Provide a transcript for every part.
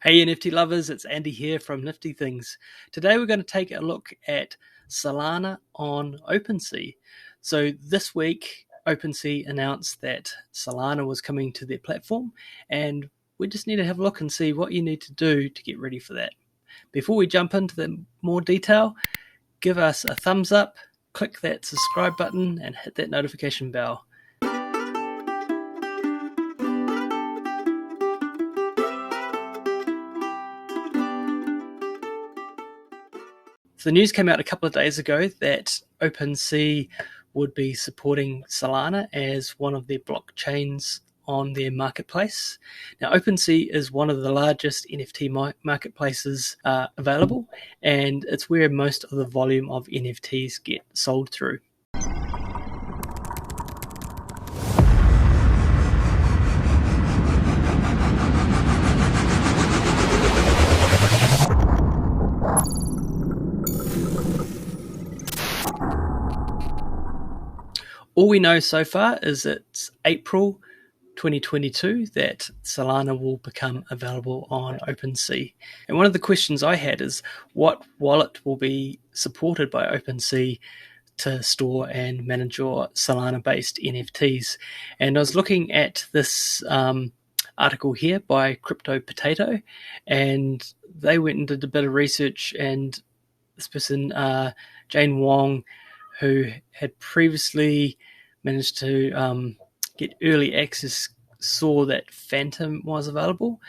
Hey NFT lovers, it's Andy here from Nifty Things. Today we're going to take a look at Solana on Opensea. So this week, Opensea announced that Solana was coming to their platform, and we just need to have a look and see what you need to do to get ready for that. Before we jump into the more detail, give us a thumbs up, click that subscribe button, and hit that notification bell. So the news came out a couple of days ago that Opensea would be supporting Solana as one of their blockchains on their marketplace. Now, Opensea is one of the largest NFT marketplaces available, and it's where most of the volume of NFTs get sold through. All we know so far is it's April 2022 that Solana will become available on Opensea. And one of the questions I had is what wallet will be supported by Opensea to store and manage your Solana-based NFTs. And I was looking at this article here by Crypto Potato, and they went and did a bit of research, and this person, Jane Wong, who had previously managed to get early access, saw that Phantom was available.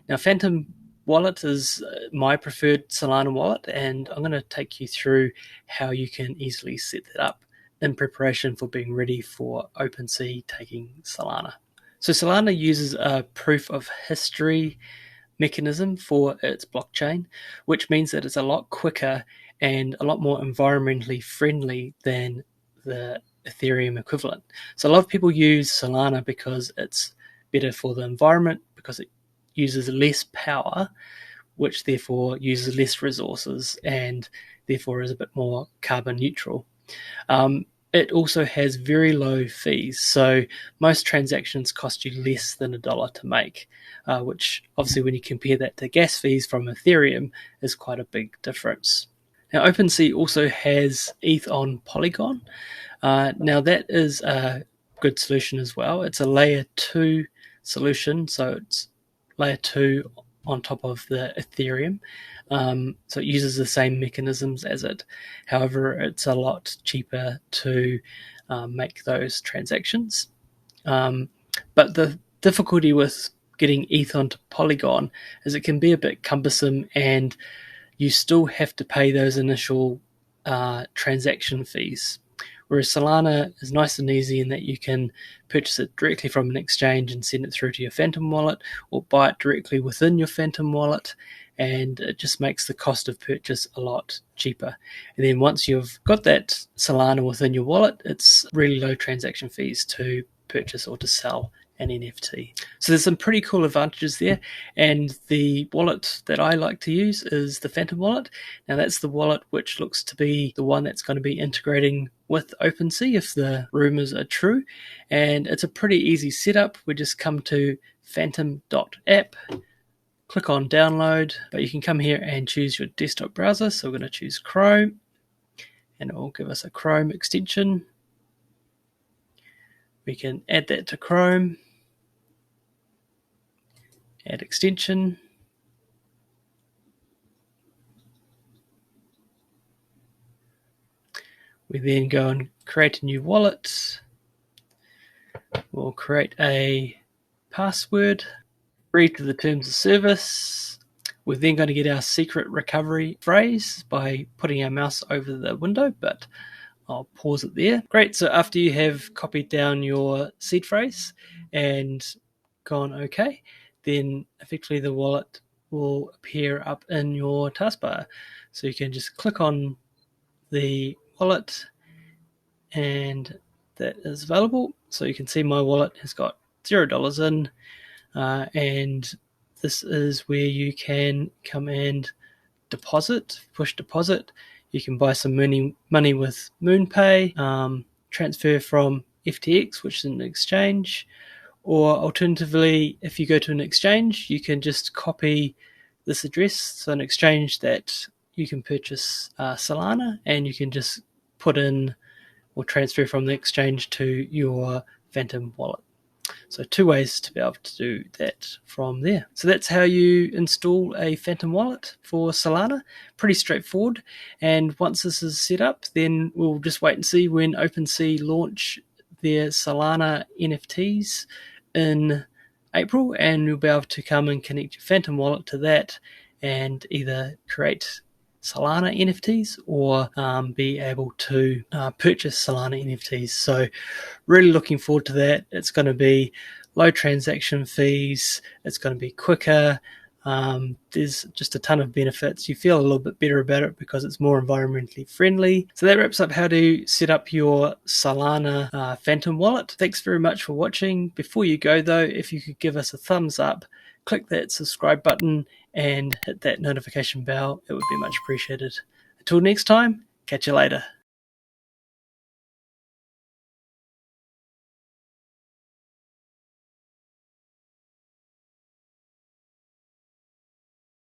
Now, Phantom wallet is my preferred Solana wallet, and I'm going to take you through how you can easily set that up in preparation for being ready for Opensea taking Solana. So Solana uses a proof of history mechanism for its blockchain, which means that it's a lot quicker and a lot more environmentally friendly than the Ethereum equivalent. So a lot of people use Solana because it's better for the environment, because it uses less power, which therefore uses less resources and therefore is a bit more carbon neutral. It also has very low fees, so most transactions cost you less than $1 to make, which obviously when you compare that to gas fees from Ethereum is quite a big difference. Now, Opensea also has ETH on Polygon. Now, that is a good solution as well. It's a layer 2 solution, so it's layer 2 on top of the Ethereum. So it uses the same mechanisms as it. However, it's a lot cheaper to make those transactions. But the difficulty with getting ETH onto Polygon is it can be a bit cumbersome, and you still have to pay those initial transaction fees. Whereas Solana is nice and easy in that you can purchase it directly from an exchange and send it through to your Phantom wallet, or buy it directly within your Phantom wallet, and it just makes the cost of purchase a lot cheaper. And then once you've got that Solana within your wallet, it's really low transaction fees to purchase or to sell an NFT. So there's some pretty cool advantages there, and the wallet that I like to use is the Phantom wallet. Now that's the wallet which looks to be the one that's going to be integrating with Opensea if the rumors are true, and it's a pretty easy setup. We just come to phantom.app, click on download, but you can come here and choose your desktop browser. So we're going to choose Chrome, and it will give us a Chrome extension. We can add that to Chrome, add extension, we then go and create a new wallet. We'll create a password, read to the terms of service. We're then going to get our secret recovery phrase by putting our mouse over the window, but I'll pause it there. Great, so after you have copied down your seed phrase and gone OK, then effectively the wallet will appear up in your taskbar. So you can just click on the wallet and that is available. So you can see my wallet has got $0 in, and this is where you can come and deposit, push deposit. You can buy some money with MoonPay, transfer from FTX, which is an exchange, or alternatively, if you go to an exchange, you can just copy this address. So an exchange that you can purchase Solana, and you can just put in or transfer from the exchange to your Phantom wallet. So 2 ways to be able to do that from there. So that's how you install a Phantom wallet for Solana. Pretty straightforward. And once this is set up, then we'll just wait and see when Opensea launch their Solana NFTs in April, and you'll be able to come and connect your Phantom wallet to that and either create Solana NFTs or be able to purchase Solana NFTs. So really looking forward to that. It's going to be low transaction fees. It's going to be quicker. There's just a ton of benefits. You feel a little bit better about it because it's more environmentally friendly. So that wraps up how to set up your Solana Phantom wallet. Thanks very much for watching. Before you go though, if you could give us a thumbs up, click that subscribe button and hit that notification bell, it would be much appreciated. Until next time, catch you later.